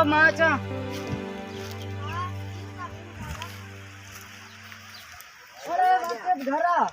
माचा अरे वापस घर आ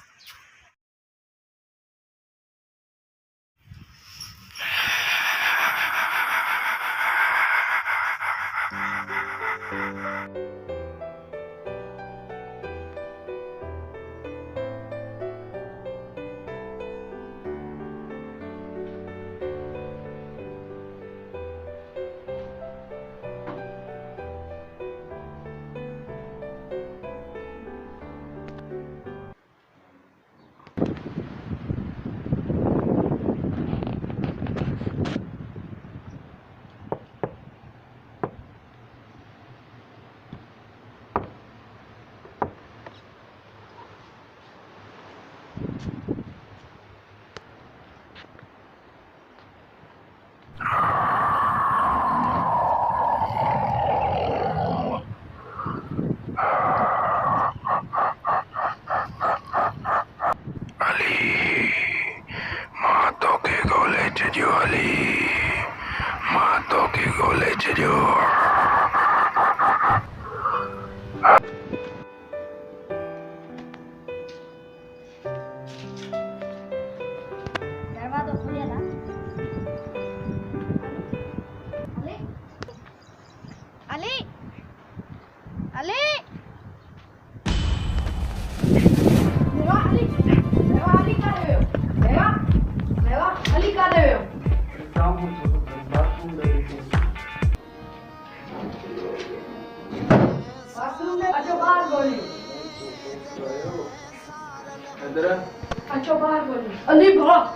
अच्छा बाहर बोली अली भाग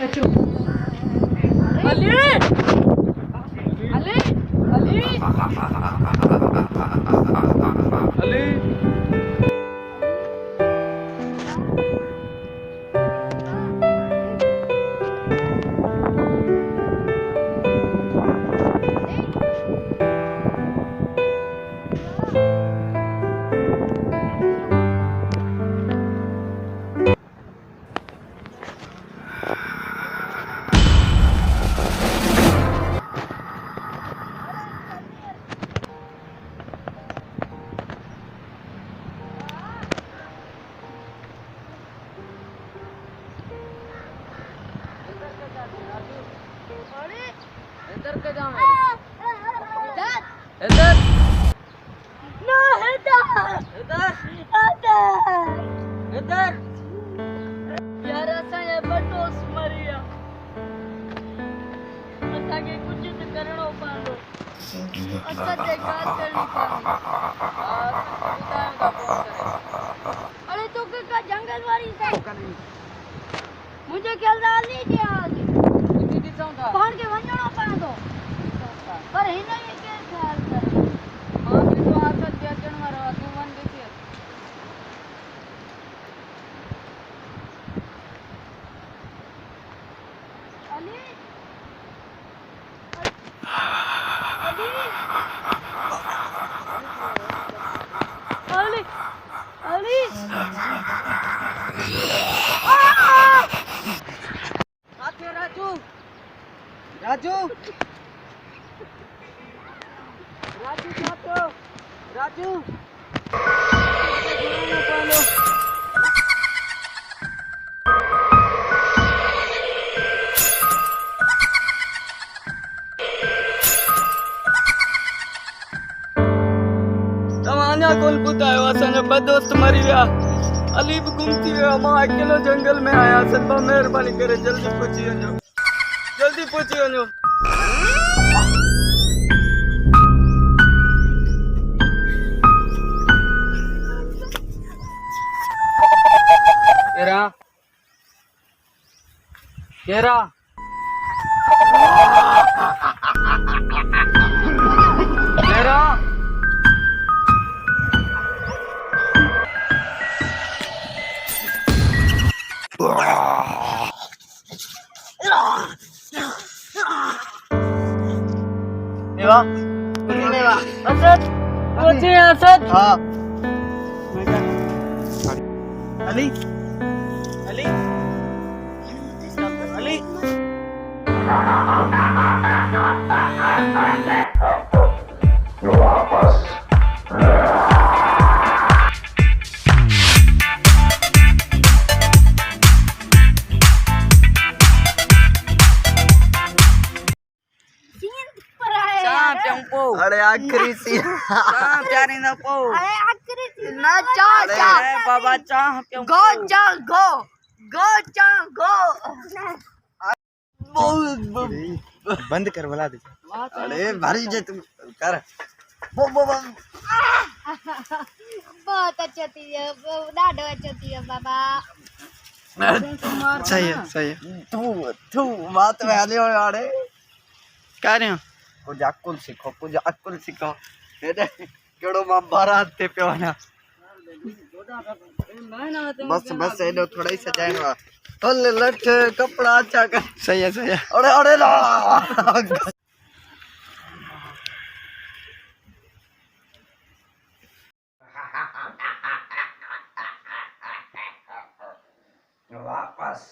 अच्छा अली अली अली अली इधर के जाओ इधर ना इधर इधर यार असा ये बटोस मरिया असा के कुछ तो करणो पांदो असा ते काट करनी अरे तो का जंगल वाली से मुझे ख्याल नहीं दिया पहाड़ के वंजणो पांदो पर ही नहीं के ख्याल कर हां भी तो आसत बेचण वाला तू वन देसी अली अली अली राजू राजू क्यों तव्हां कोन ॿुधायो असांजा ॿ दोस्त मरी विया अली बि गुम थी वियो मां अकेलो जंगल में आया सभु महिरबानी करे जल्दी पहुची वञो केरा केरा केरा नेवा नेवा असद पहुंचे असद हाँ अली अली अली वापस अरे आखिरी सी प्यारी ना पो अरे आखिरी सी ना चा बाबा चाह क्यों गो चा गो चा बंद कर बुला दे अरे भारी जे तुम कर बो बहुत अच्छा थी है ॾाढो अच्छा थी है बाबा सही है तू बात में आने वाले कह रहे हो कुछ अकुल सीखो केड़ो मां बारात ते पियो वञा बस एडो थोड़ा ही सजाइनो आहे हल लठ कपड़ा अच्छा कर सही है अरे ना वापस